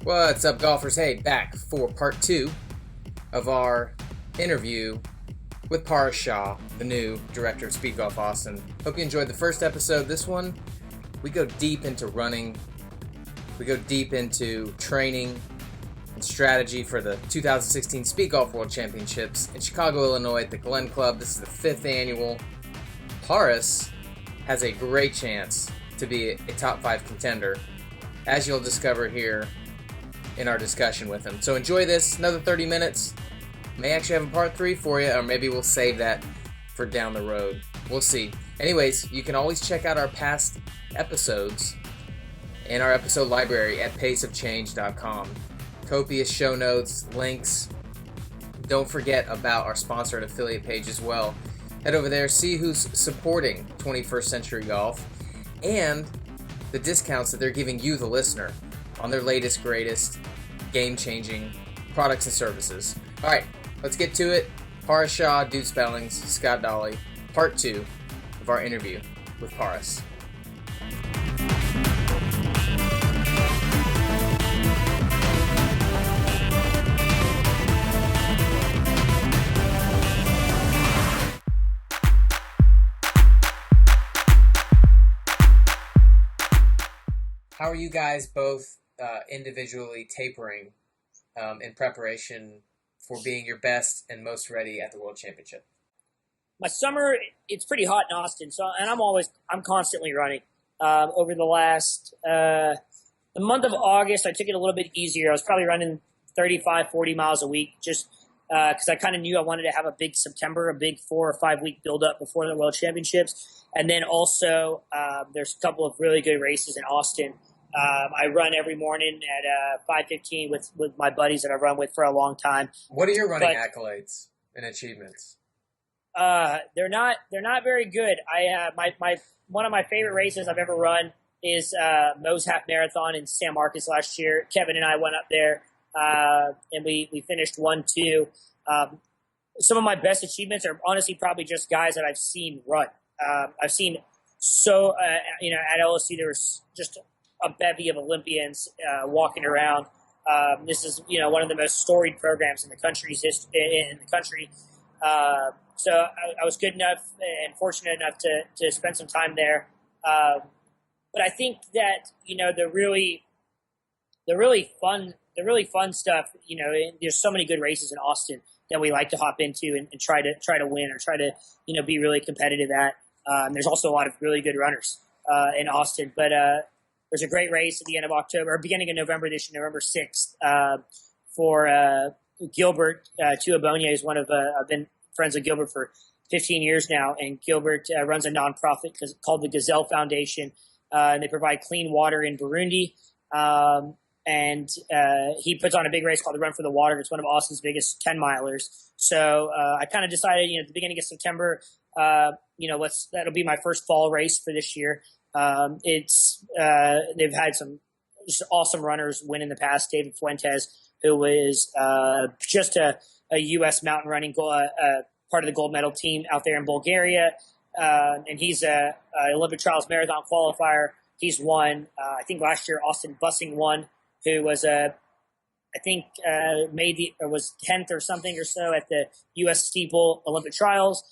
What's up, golfers? Hey, back for part 2 of our interview with Shah, the new director of Speedgolf Austin. Hope you enjoyed the first episode. This one, we go deep into running. We go deep into training and strategy for the 2016 Speedgolf World Championships in Chicago, Illinois at the Glen Club. This is the 5th annual. Paris has a great chance to be a top 5 contender, as you'll discover here in our discussion with him. So enjoy this, another 30 minutes. May actually have a part 3 for you, or maybe we'll save that for down the road. We'll see. Anyways, you can always check out our past episodes in our episode library at paceofchange.com. Copious show notes, links. Don't forget about our sponsor and affiliate page as well. Head over there, see who's supporting 21st Century Golf and the discounts that they're giving you, the listener, on their latest, greatest, game-changing products and services. All right, let's get to it. Shah, Dude Spellings, Scott Dawley, part 2 of our interview with Paris. How are you guys both individually tapering in preparation for being your best and most ready at the World Championship? My summer, it's pretty hot in Austin, and I'm constantly running. Over the month of August, I took it a little bit easier. I was probably running 35, 40 miles a week, just because I kind of knew I wanted to have a big September, a big 4 or 5 week build up before the World Championships. And then also, there's a couple of really good races in Austin. I run every morning at 5:15 with my buddies that I've run with for a long time. What are your running accolades and achievements? They're not very good. One of my favorite races I've ever run is Moe's Half Marathon in San Marcos last year. Kevin and I went up there and we finished 1-2. Some of my best achievements are honestly probably just guys that I've seen run. I've seen at LSU there was just a bevy of Olympians walking around. This is one of the most storied programs in the country's history. So I was good enough and fortunate enough to spend some time there. But I think that the really fun stuff. There's so many good races in Austin that we like to hop into and try to win or try to be really competitive at. There's also a lot of really good runners in Austin, but there's a great race at the end of October, or beginning of November this year, November 6th, for Gilbert Tuabonye is one of I've been friends with Gilbert for 15 years now, and Gilbert runs a nonprofit called the Gazelle Foundation, and they provide clean water in Burundi. And he puts on a big race called the Run for the Water. It's one of Austin's biggest 10-milers. So I kind of decided, at the beginning of September, that'll be my first fall race for this year. They've had some just awesome runners win in the past. David Fuentes, who was just a U.S. mountain running part of the gold medal team out there in Bulgaria, and he's a Olympic trials marathon qualifier. He's won. I think last year Austin Bussing won, who was was 10th or something or so at the U.S. Steeple Olympic trials.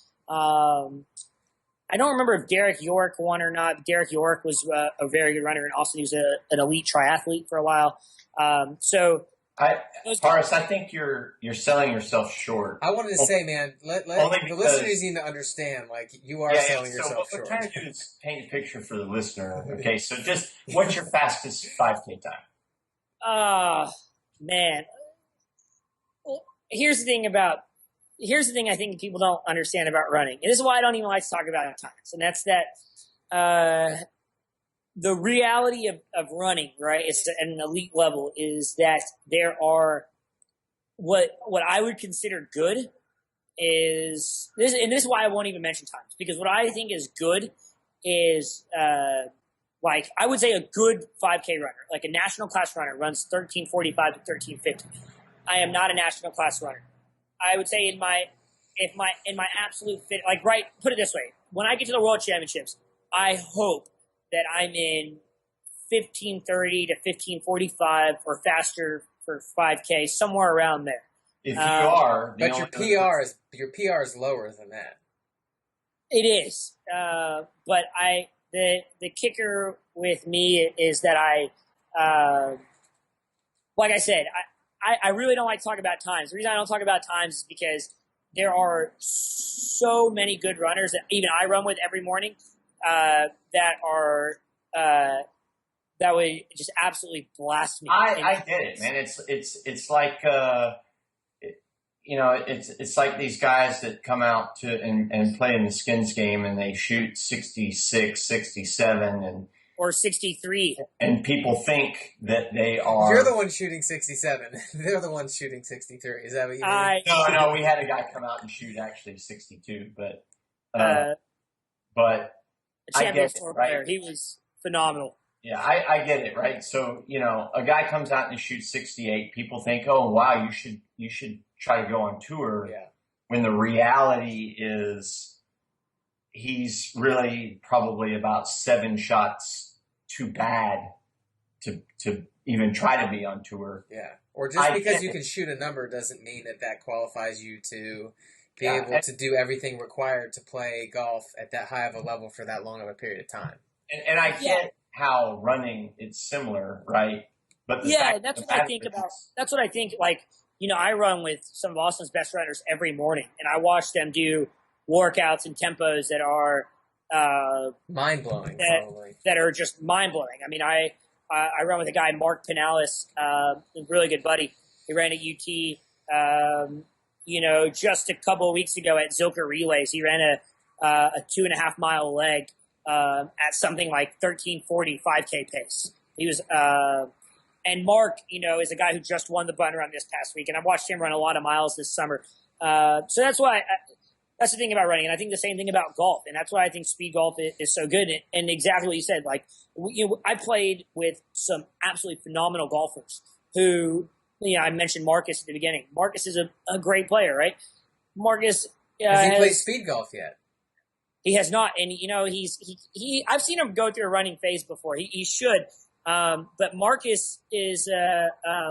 I don't remember if Derek York won or not. Derek York was a very good runner in Austin. He was an elite triathlete for a while. Horace, I think you're selling yourself short. I wanted to say, man, let the listeners need to understand, you are selling yourself short. What we're trying to do is paint a picture for the listener. Okay, so just what's your fastest 5K time? Man. Here's the thing I think people don't understand about running. And this is why I don't even like to talk about times. And that's that the reality of running, right, it's at an elite level, is that there are what I would consider good is this, and this is why I won't even mention times, because what I think is good is I would say a good 5K runner, like a national class runner, runs 13:45 to 13:50. I am not a national class runner. I would say in my absolute fit, put it this way: when I get to the World Championships, I hope that I'm in 15:30 to 15:45 or faster for 5K, somewhere around there. If you are, but your PR is lower than that. It is, but the kicker with me is that like I said, I really don't like to talk about times. The reason I don't talk about times is because there are so many good runners that even I run with every morning that would just absolutely blast me. I get it, man. It's like it's like these guys that come out and play in the skins game and they shoot 66, 67 or 63. And people think that they are. You're the one shooting 67. They're the ones shooting 63. Is that what you mean? No, we had a guy come out and shoot actually 62, but a champion tour player. Right? He was phenomenal. Yeah, I get it, right? So, a guy comes out and shoots 68. People think, oh, wow, you should try to go on tour. Yeah. When the reality is he's really probably about 7 shots too bad to even try to be on tour. Yeah. Or just because you can shoot a number doesn't mean that qualifies you to be able to do everything required to play golf at that high of a level for that long of a period of time. And I get how running it's similar, right? But that's what I think about. That's what I think. Like, I run with some of Austin's best runners every morning, and I watch them do workouts and tempos that are mind blowing. That are just mind blowing. I mean, I run with a guy, Mark Pinellas, a really good buddy. He ran at UT. Just a couple of weeks ago at Zilker Relays, he ran a 2.5 mile leg at something like 13:40 5K pace. He was, and Mark, is a guy who just won the Bun Run this past week, and I've watched him run a lot of miles this summer. So that's why. That's the thing about running, and I think the same thing about golf, and that's why I think speed golf is so good. And exactly what you said, like I played with some absolutely phenomenal golfers who, I mentioned Marcus at the beginning. Marcus is a great player, right? Marcus has he played speed golf yet? He has not, and I've seen him go through a running phase before. He should, but Marcus is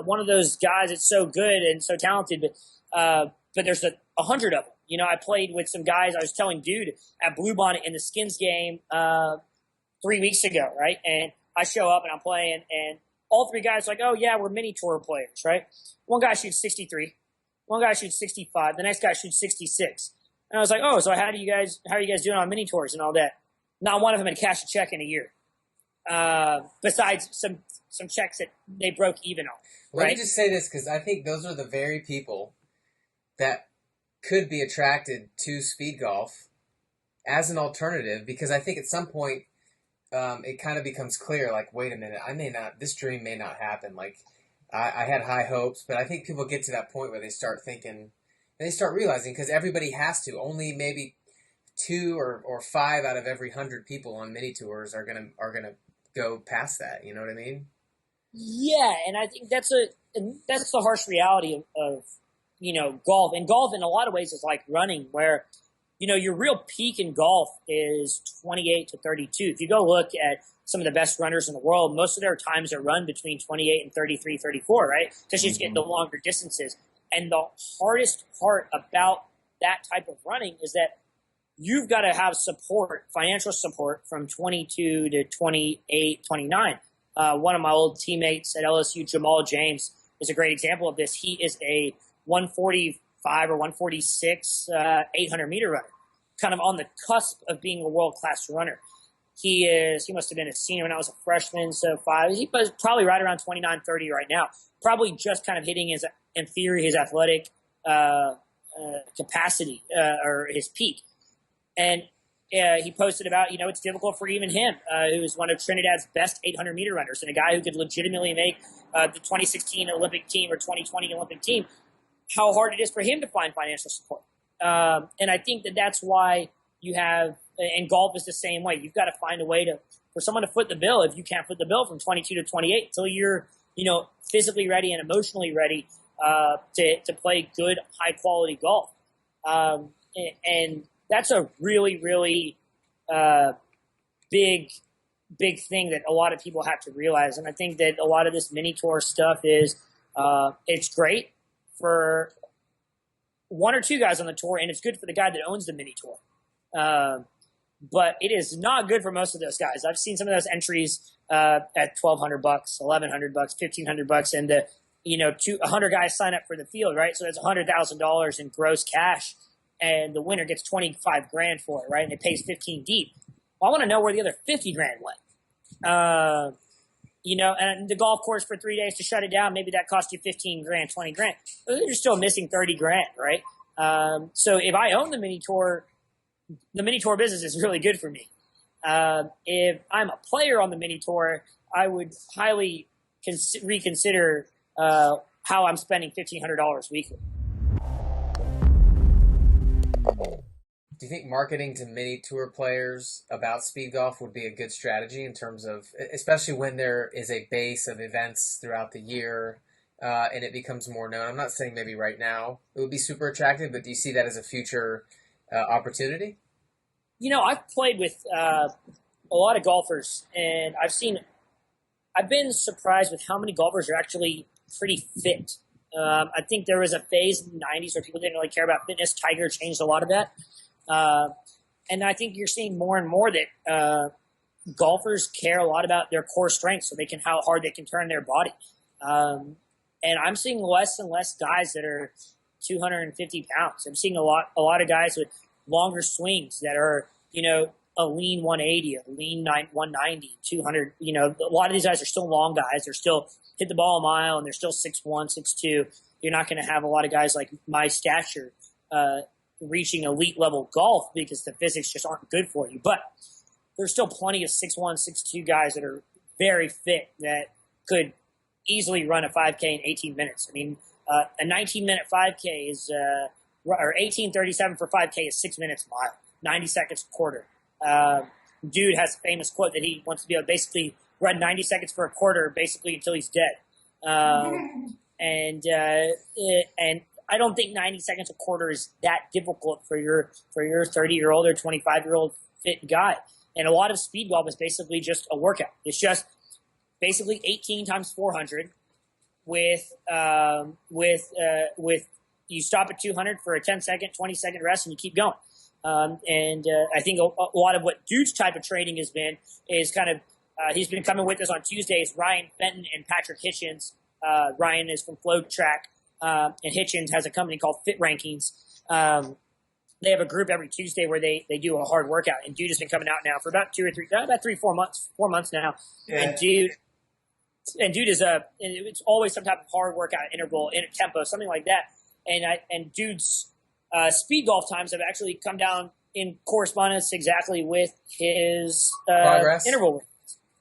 one of those guys that's so good and so talented, but there's 100 of them. I played with some guys. I was telling Dude at Bluebonnet in the skins game 3 weeks ago, right? And I show up and I'm playing, and all 3 guys are like, oh yeah, we're mini tour players, right? One guy shoots 63, one guy shoots 65, the next guy shoots 66. And I was like, oh, so how are you guys doing on mini tours and all that? Not one of them had cashed a check in a year, besides some checks that they broke even on. Let me just say this, because I think those are the very people that could be attracted to speed golf as an alternative, because I think at some point it kind of becomes clear, like, wait a minute, this dream may not happen. Like, I had high hopes, but I think people get to that point where they start thinking, and they start realizing, because everybody has to, only maybe 2 or 5 out of every 100 people on mini tours are gonna go past that. You know what I mean? Yeah, and I think that's the harsh reality of golf. And golf in a lot of ways is like running, where, your real peak in golf is 28 to 32. If you go look at some of the best runners in the world, most of their times are run between 28 and 33, 34, right? Because you just get the longer distances. And the hardest part about that type of running is that you've got to have support, financial support from 22 to 28, 29. One of my old teammates at LSU, Jamal James, is a great example of this. He is a 145 or 146 800-meter runner, kind of on the cusp of being a world-class runner. He must have been a senior when I was a freshman, so 5. He was probably right around 29, 30 right now. Probably just kind of hitting in theory, his athletic capacity or his peak. And he posted about, it's difficult for even him, who is one of Trinidad's best 800-meter runners and a guy who could legitimately make the 2016 Olympic team or 2020 Olympic team, how hard it is for him to find financial support. And I think that's why you have, and golf is the same way. You've got to find a way for someone to foot the bill. If you can't foot the bill from 22 to 28 until you're, physically ready and emotionally ready to play good, high quality golf. And that's a really, really big big thing that a lot of people have to realize. And I think that a lot of this mini tour stuff is, it's great for one or two guys on the tour, and it's good for the guy that owns the mini tour. But it is not good for most of those guys. I've seen some of those entries at $1,200, $1,100, $1,500, and the 100 guys sign up for the field, right? So that's $100,000 in gross cash, and the winner gets 25 grand for it, right? And it pays 15 deep. Well, I want to know where the other 50 grand went. And the golf course for 3 days to shut it down, maybe that cost you 15 grand, 20 grand. You're still missing 30 grand, right? So if I own the mini tour business is really good for me. If I'm a player on the mini tour, I would highly reconsider how I'm spending $1,500 weekly. Do you think marketing to mini tour players about speed golf would be a good strategy in terms of, especially when there is a base of events throughout the year and it becomes more known? I'm not saying maybe right now it would be super attractive, but do you see that as a future opportunity? I've played with a lot of golfers, and I've been surprised with how many golfers are actually pretty fit. I think there was a phase in the 90s where people didn't really care about fitness. Tiger changed a lot of that. And I think you're seeing more and more that golfers care a lot about their core strength, so how hard they can turn their body. And I'm seeing less and less guys that are 250 pounds. I'm seeing a lot of guys with longer swings that are, a lean 180, a lean 190, 200. A lot of these guys are still long guys. They're still hit the ball a mile, and they're still 6'1", 6'2". You're not going to have a lot of guys like my stature reaching elite level golf because the physics just aren't good for you. But there's still plenty of 6'1", 6'2" guys that are very fit that could easily run a 5K in 18 minutes. I mean, a 19-minute 5K is, or 18:37 for 5K is 6 minutes a mile, 90 seconds a quarter. Dude has a famous quote that he wants to be able to basically run 90 seconds for a quarter basically until he's dead. And I don't think 90 seconds a quarter is that difficult for your 30-year-old or 25-year-old fit guy. And a lot of speed golf is basically just a workout. It's just basically 18 times 400 with you stop at 200 for a 10-second, 20-second rest, and you keep going. I think a lot of what Dude's type of training has been is kind of he's been coming with us on Tuesdays, Ryan Fenton and Patrick Hitchens. Ryan is from Flow Track, and Hitchens has a company called Fit Rankings. They have a group every Tuesday where they do a hard workout, and Dude has been coming out now for about 4 months now. Yeah. And Dude is it's always some type of hard workout interval, in a tempo, something like that. And Dude's speed golf times have actually come down in correspondence exactly with his interval,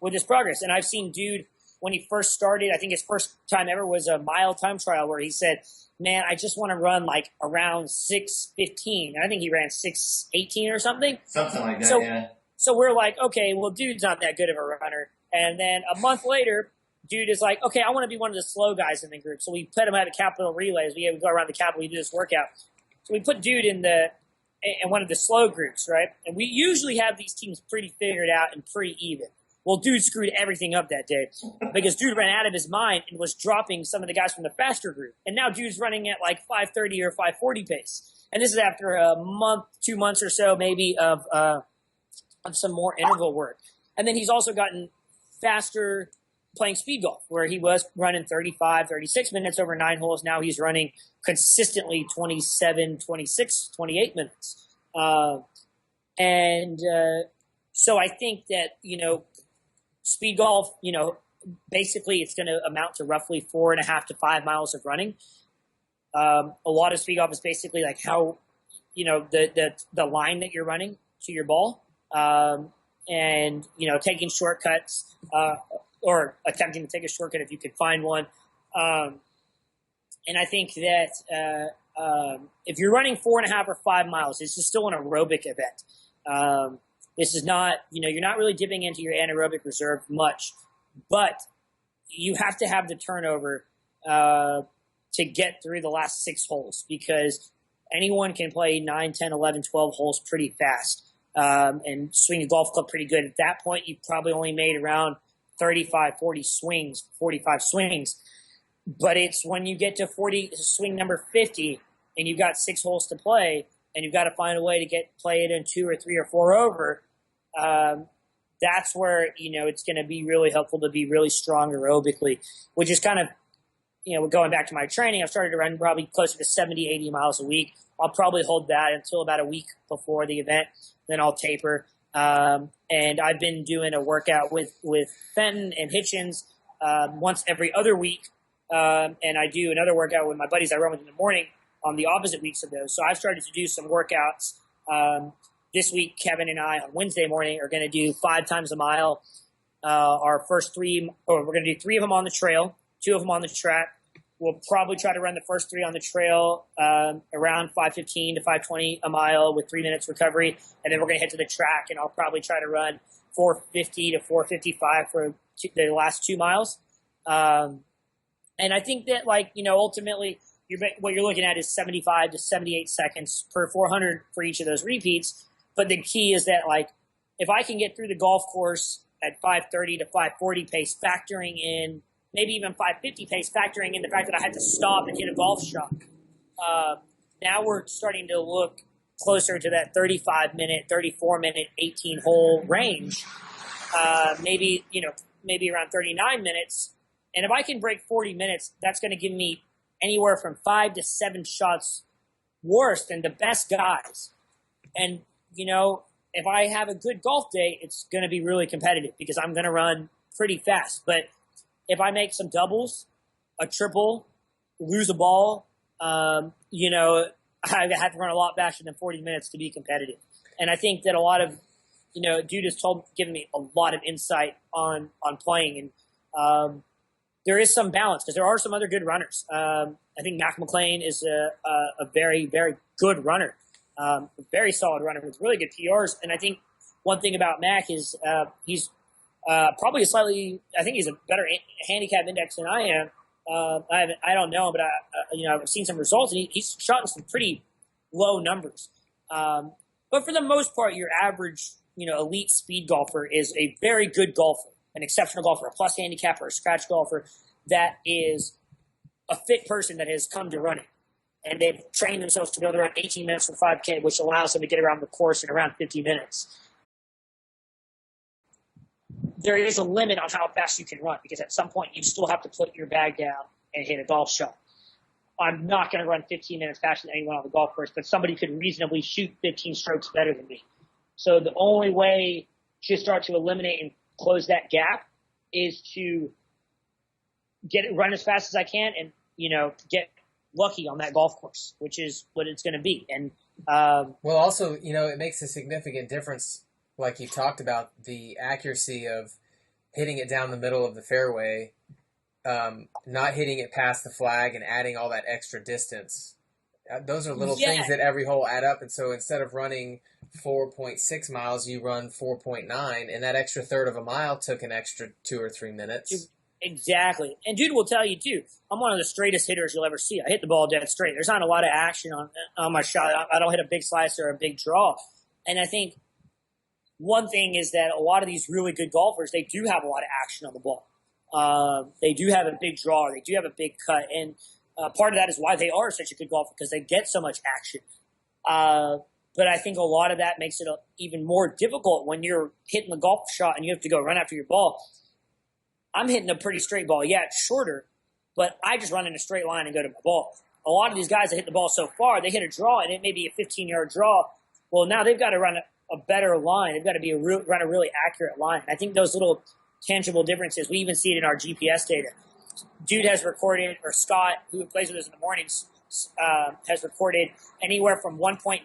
with his progress. And I've seen Dude, when he first started, I think his first time ever was a mile time trial where he said, man, I just want to run like around 6:15. I think he ran 6:18 or something. Something like that, yeah. So we're like, okay, well, Dude's not that good of a runner. And then a month later, Dude is like, okay, I want to be one of the slow guys in the group. So we put him at a Capitol Relays. We go around the Capitol, we do this workout. So we put Dude in one of the slow groups, right? And we usually have these teams pretty figured out and pretty even. Well, Dude screwed everything up that day because Dude ran out of his mind and was dropping some of the guys from the faster group. And now Dude's running at like 5:30 or 5:40 pace. And this is after a month, 2 months or so maybe of some more interval work. And then he's also gotten faster playing speed golf, where he was running 35, 36 minutes over 9 holes. Now he's running consistently 27, 26, 28 minutes. So I think that, speed golf, basically it's going to amount to roughly 4.5 to 5 miles of running. A lot of speed golf is basically like how, the line that you're running to your ball, and, taking shortcuts, or attempting to take a shortcut if you can find one. And I think that if you're running 4.5 or 5 miles, this is still an aerobic event. This is not, you're not really dipping into your anaerobic reserve much, but you have to have the turnover to get through the last 6 holes, because anyone can play 9, 10, 11, 12 holes pretty fast. and swing the golf club pretty good. At that point, you probably only made around 35, 40 swings, 45 swings. But it's when you get to swing number 50 and you've got 6 holes to play and you've got to find a way to play it in 2 or 3 or 4 over, that's where, it's going to be really helpful to be really strong aerobically, which is kind of, going back to my training. I've started to run probably closer to 70, 80 miles a week. I'll probably hold that until about a week before the event. Then I'll taper. And I've been doing a workout with Fenton and Hitchens once every other week. And I do another workout with my buddies I run with in the morning on the opposite weeks of those. So I've started to do some workouts. This week, Kevin and I on Wednesday morning are going to do 5 times a mile. Our first 3, or we're going to do 3 of them on the trail, 2 of them on the track. We'll probably try to run the first 3 on the trail around 5:15 to 5:20 a mile with 3 minutes recovery. And then we're going to head to the track, and I'll probably try to run 4:50 to 4:55 for the last 2 miles. And I think that, ultimately, what you're looking at is 75 to 78 seconds per 400 for each of those repeats. But the key is that, if I can get through the golf course at 5:30 to 5:40 pace, factoring in maybe even 5:50 pace, factoring in the fact that I had to stop and hit a golf shot, now we're starting to look closer to that 35-minute, 34-minute, 18-hole range, maybe around 39 minutes. And if I can break 40 minutes, that's going to give me anywhere from 5 to 7 shots worse than the best guys. And, if I have a good golf day, it's going to be really competitive because I'm going to run pretty fast. But if I make some doubles, a triple, lose a ball, I have to run a lot faster than 40 minutes to be competitive. And I think that a lot of, Dude has given me a lot of insight on playing. And there is some balance because there are some other good runners. I think Mac McLean is a very, very good runner, a very solid runner with really good PRs. And I think one thing about Mac is he's probably I think he's a better handicap index than I am. I don't know, but I've seen some results, and he's shot in some pretty low numbers. But for the most part, your average, elite speed golfer is a very good golfer, an exceptional golfer, a plus handicap, or a scratch golfer that is a fit person that has come to running. And they've trained themselves to be able to run 18 minutes for 5K, which allows them to get around the course in around 50 minutes. There is a limit on how fast you can run because at some point you still have to put your bag down and hit a golf shot. I'm not going to run 15 minutes faster than anyone on the golf course, but somebody could reasonably shoot 15 strokes better than me. So the only way to start to eliminate and close that gap is to run as fast as I can and, get lucky on that golf course, which is what it's going to be. And well, also, it makes a significant difference, like you talked about, the accuracy of hitting it down the middle of the fairway, not hitting it past the flag and adding all that extra distance. Those are little things that every hole add up. And so instead of running 4.6 miles, you run 4.9, and that extra third of a mile took an extra 2 or 3 minutes. Exactly. And Dude will tell you, too, I'm one of the straightest hitters you'll ever see. I hit the ball dead straight. There's not a lot of action on my shot. I don't hit a big slice or a big draw. And I think one thing is that a lot of these really good golfers, they do have a lot of action on the ball. They do have a big draw. They do have a big cut. And part of that is why they are such a good golfer, because they get so much action. But I think a lot of that makes it even more difficult when you're hitting the golf shot and you have to go run after your ball. I'm hitting a pretty straight ball. Yeah, it's shorter, but I just run in a straight line and go to my ball. A lot of these guys that hit the ball so far, they hit a draw, and it may be a 15-yard draw. Well, now they've got to run a better line. They've got to run a really accurate line. I think those little tangible differences, we even see it in our GPS data. Dude has recorded, or Scott, who plays with us in the mornings, has recorded anywhere from 1.9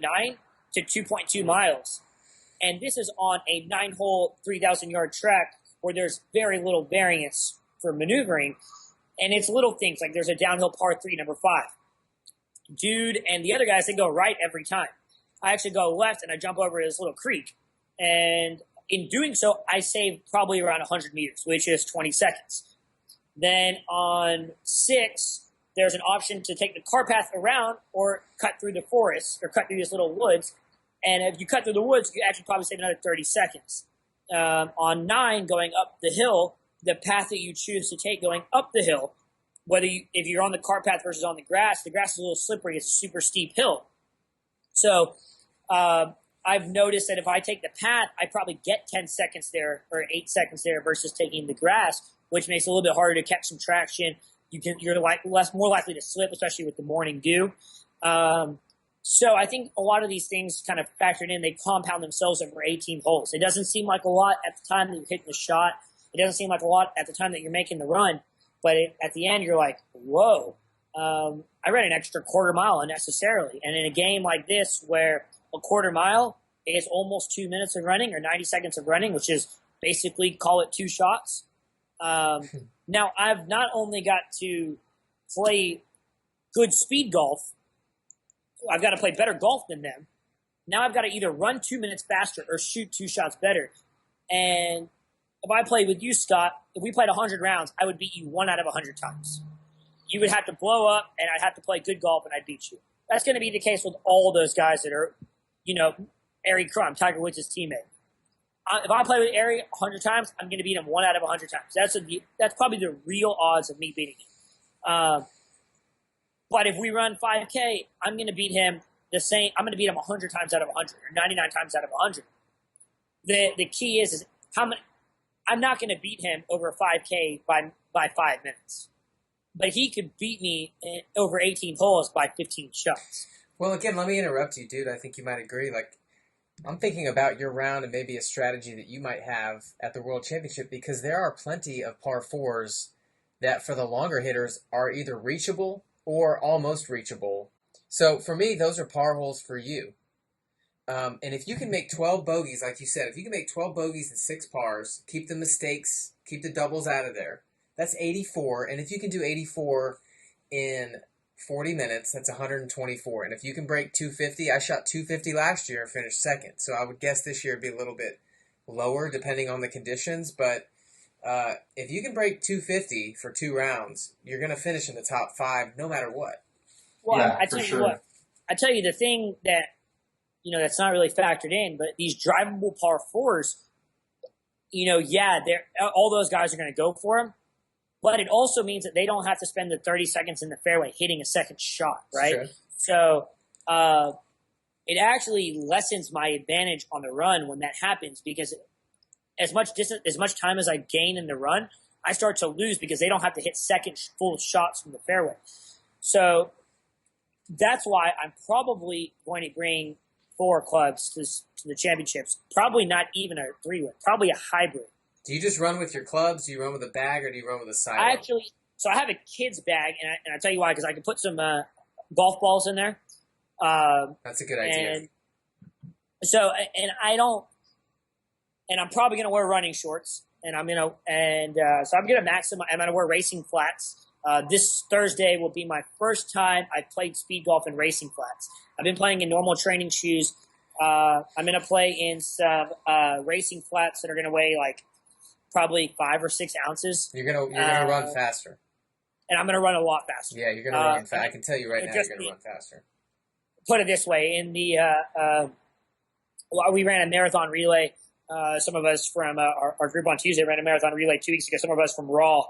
to 2.2 miles. And this is on a 9-hole, 3,000-yard track where there's very little variance for maneuvering. And it's little things like there's a downhill par 3, number 5. Dude and the other guys, they go right every time. I actually go left and I jump over this little creek. And in doing so, I save probably around 100 meters, which is 20 seconds. Then on 6, there's an option to take the car path around or cut through the forest or cut through these little woods. And if you cut through the woods, you actually probably save another 30 seconds. On 9, going up the hill, the path that you choose to take going up the hill, if you're on the cart path versus on the grass is a little slippery. It's a super steep hill. So I've noticed that if I take the path, I probably get 10 seconds there or 8 seconds there versus taking the grass, which makes it a little bit harder to catch some traction. You're more likely to slip, especially with the morning dew. So I think a lot of these things kind of factored in. They compound themselves over 18 holes. It doesn't seem like a lot at the time that you're hitting the shot. It doesn't seem like a lot at the time that you're making the run. But at the end, you're like, whoa, I ran an extra quarter mile unnecessarily. And in a game like this where a quarter mile is almost 2 minutes of running or 90 seconds of running, which is basically call it 2 shots. Now, I've not only got to play good speed golf, I've got to play better golf than them. Now I've got to either run 2 minutes faster or shoot 2 shots better. And if I played with you, Scott, if we played 100 rounds, I would beat you 1 out of 100 times. You would have to blow up, and I'd have to play good golf, and I'd beat you. That's going to be the case with all those guys that are, Ari Crum, Tiger Woods' teammate. If I play with Ari 100 times, I'm going to beat him 1 out of 100 times. That's probably the real odds of me beating him. But if we run 5K, I'm going to beat him the same. I'm going to beat him 100 times out of 100 or 99 times out of 100. The key is how many. I'm not going to beat him over 5K by 5 minutes. But he could beat me over 18 holes by 15 shots. Well, again, let me interrupt you, dude. I think you might agree. I'm thinking about your round and maybe a strategy that you might have at the World Championship, because there are plenty of par 4s that for the longer hitters are either reachable or almost reachable. So for me, those are par holes for you. And if you can make 12 bogeys, like you said, if you can make 12 bogeys and 6 pars, keep the mistakes, keep the doubles out of there, that's 84. And if you can do 84 in 40 minutes, that's 124. And if you can break 250, I shot 250 last year and finished second. So I would guess this year it'd be a little bit lower depending on the conditions. But if you can break 250 for 2 rounds, you're going to finish in the top 5 no matter what. Well, Yeah, I tell for you sure. what, I tell you the thing that, that's not really factored in, but these drivable par 4s, all those guys are going to go for them. But it also means that they don't have to spend the 30 seconds in the fairway hitting a second shot, right? Sure. So it actually lessens my advantage on the run when that happens, because as much time as I gain in the run, I start to lose because they don't have to hit second full shots from the fairway. So that's why I'm probably going to bring 4 clubs to the championships. Probably not even a 3-wood, probably a hybrid. Do you just run with your clubs? Do you run with a bag, or do you run with a silo? So I have a kid's bag, and I tell you why, because I can put some golf balls in there. That's a good idea. So I'm probably going to wear running shorts, so I'm going to maximize. I'm going to wear racing flats. This Thursday will be my first time I've played speed golf in racing flats. I've been playing in normal training shoes. I'm going to play in some racing flats that are going to weigh probably 5 or 6 ounces. You're gonna run faster, and I'm going to run a lot faster. Yeah, you're gonna run fast. I can tell you right now, you're gonna run faster. Put it this way: in the we ran a marathon relay. Some of us from our group on Tuesday ran a marathon relay 2 weeks ago. Some of us from Raw,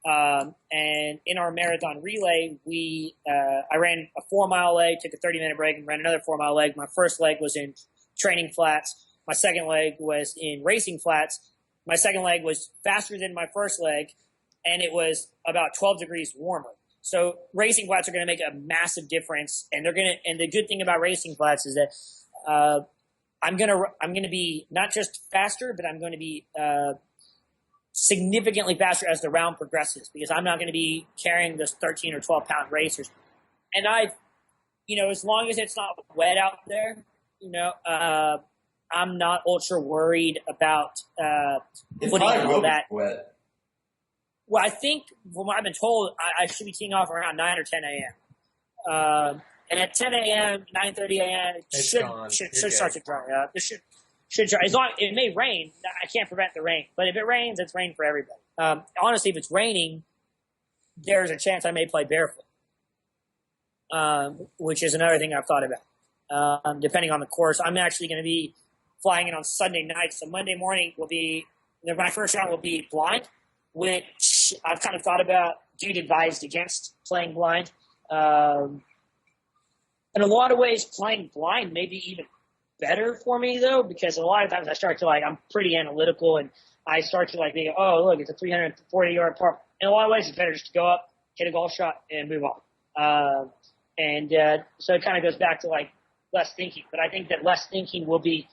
and in our marathon relay, I ran a 4-mile leg, took a 30-minute break, and ran another 4-mile leg. My first leg was in training flats. My second leg was in racing flats. My second leg was faster than my first leg, and it was about 12 degrees warmer. So racing flats are going to make a massive difference, and And the good thing about racing flats is that I'm going to be not just faster, but I'm going to be significantly faster as the round progresses, because I'm not going to be carrying those 13 or 12 pound racers. And as long as it's not wet out there, I'm not ultra worried about putting all that. Wet. Well, I think from what I've been told, I should be teeing off around 9 or 10 a.m. And at 10 a.m., 9:30 a.m., it should start to dry up. It should dry. As long it may rain, I can't prevent the rain. But if it rains, it's rain for everybody. Honestly, if it's raining, there's a chance I may play barefoot, which is another thing I've thought about. depending on the course. I'm actually going to be flying in on Sunday night, so Monday morning my first round will be blind, which I've kind of thought about. Dude advised against playing blind. In a lot of ways, playing blind may be even better for me, though, because a lot of times I start to I'm pretty analytical, and I start to think, oh, look, it's a 340-yard par. In a lot of ways, it's better just to go up, hit a golf shot, and move on. So it kind of goes back to less thinking. But I think that less thinking will be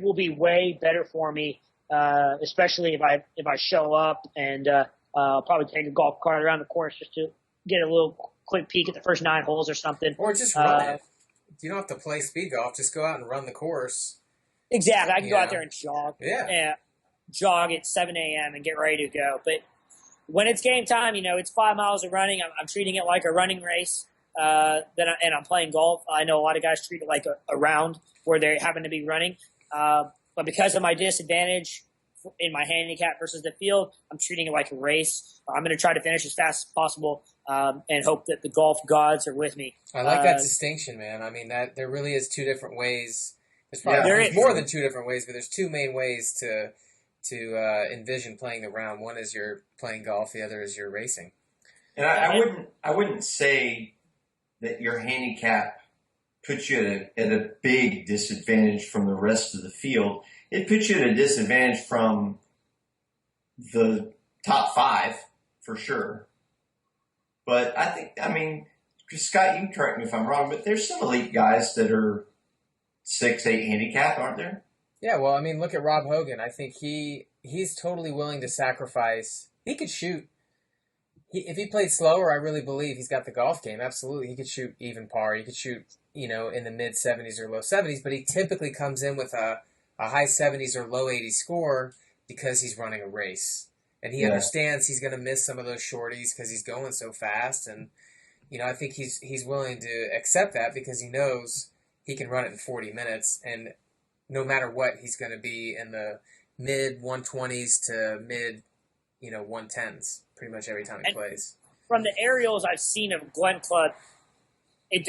way better for me, especially if I show up and I'll probably take a golf cart around the course just to get a little quick peek at the first 9 holes or something. Or just run it. You don't have to play speed golf. Just go out and run the course. Exactly. I can go out there and jog. Yeah. Jog at 7 a.m. and get ready to go. But when it's game time, it's 5 miles of running. I'm treating it like a running race. And I'm playing golf. I know a lot of guys treat it like a round where they happen to be running. But because of my disadvantage in my handicap versus the field, I'm treating it like a race. I'm going to try to finish as fast as possible and hope that the golf gods are with me. I like that distinction, man. I mean, that there really is 2 different ways. There's more than 2 different ways, but there's 2 main ways to envision playing the round. One is you're playing golf. The other is you're racing. And I wouldn't say that your handicap puts you at a big disadvantage from the rest of the field. It puts you at a disadvantage from the top 5 for sure. But Scott, you can correct me if I'm wrong, but there's some elite guys that are 6-8 handicap, aren't there? Yeah, well, look at Rob Hogan. I think he's totally willing to sacrifice. He could shoot. If he played slower, I really believe he's got the golf game. Absolutely. He could shoot even par. He could shoot, in the mid-70s or low 70s, but he typically comes in with a high 70s or low 80s score because he's running a race. And he understands he's going to miss some of those shorties because he's going so fast. And, I think he's willing to accept that because he knows he can run it in 40 minutes. And no matter what, he's going to be in the mid-120s to mid-110s pretty much every time he plays. From the aerials I've seen of Glen Club, I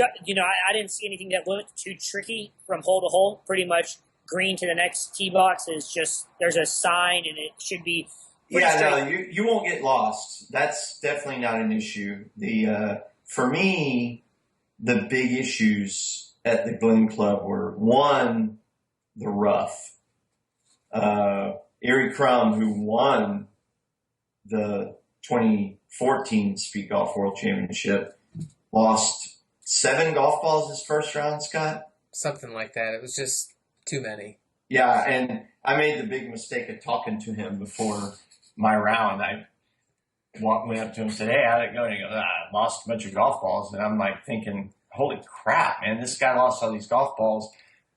didn't see anything that looked too tricky from hole to hole. Pretty much green to the next tee box is just there's a sign and it should be. No, you won't get lost. That's definitely not an issue. For me, the big issues at the Glen Club were, one, the rough. Erie Crum, who won the 2014 Speed Golf World Championship, lost 7 golf balls his first round, Scott? Something like that. It was just too many. Yeah, and I made the big mistake of talking to him before my round. I went up to him and said, "Hey, how'd it go?" And he goes, "I lost a bunch of golf balls." And I'm thinking, holy crap, man, this guy lost all these golf balls.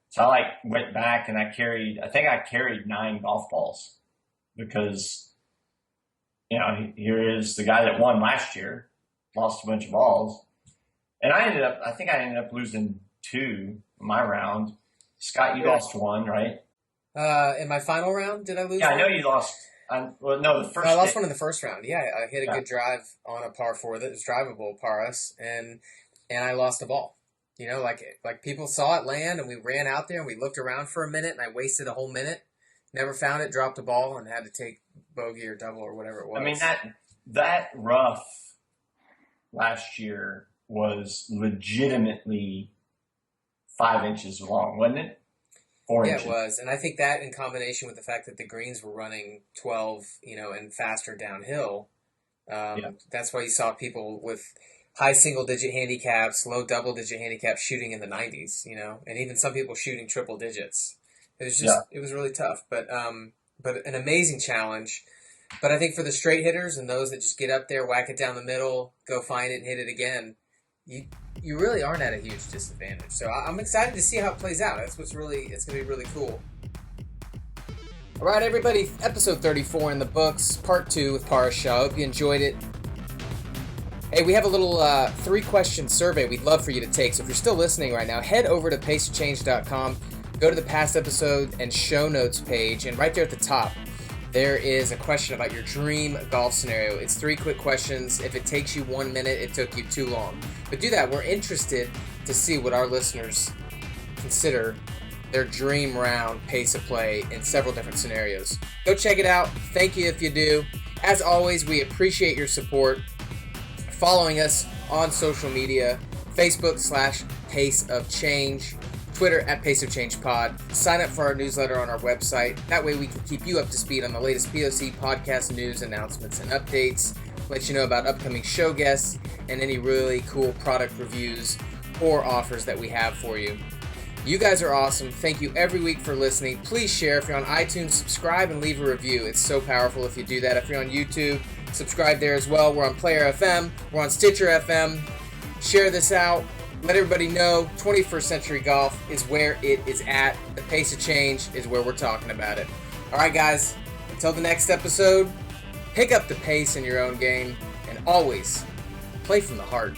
So I went back and I carried 9 golf balls because, here is the guy that won last year, lost a bunch of balls. And I ended up losing 2 in my round. Scott, you lost 1, right? In my final round, did I lose? Yeah, I know you lost. The first. I lost one in the first round. Yeah, I hit a good drive on a par 4 that was drivable, par us, and I lost a ball. People saw it land, and we ran out there, and we looked around for a minute, and I wasted a whole minute, never found it, dropped the ball, and had to take bogey or double or whatever it was. That rough last year was legitimately 5 inches long, wasn't it? 4 inches. Yeah, it was. And I think that in combination with the fact that the greens were running 12, and faster downhill, that's why you saw people with high single-digit handicaps, low double-digit handicaps shooting in the 90s, and even some people shooting triple digits. It was just, It was really tough, but an amazing challenge. But I think for the straight hitters and those that just get up there, whack it down the middle, go find it and hit it again, you really aren't at a huge disadvantage. So I'm excited to see how it plays out. It's going to be really cool. All right, everybody, episode 34 in the books, part 2 with Par Shah. Hope you enjoyed it. Hey, we have a little 3-question survey we'd love for you to take. So if you're still listening right now, head over to paceofchange.com, go to the past episode and show notes page, and right there at the top, there is a question about your dream golf scenario. It's 3 quick questions. If it takes you 1 minute, it took you too long. But do that. We're interested to see what our listeners consider their dream round pace of play in several different scenarios. Go check it out. Thank you if you do. As always, we appreciate your support. Following us on social media, Facebook/Pace of Change, Twitter @Pace of Change Pod. Sign up for our newsletter on our website. That way we can keep you up to speed on the latest POC podcast news, announcements, and updates. Let you know about upcoming show guests and any really cool product reviews or offers that we have for you. You guys are awesome. Thank you every week for listening. Please share. If you're on iTunes, subscribe and leave a review. It's so powerful if you do that. If you're on YouTube, subscribe there as well. We're on Player FM. We're on Stitcher FM. Share this out. Let everybody know 21st Century Golf is where it is at. The pace of change is where we're talking about it. All right, guys. Until the next episode, pick up the pace in your own game and always play from the heart.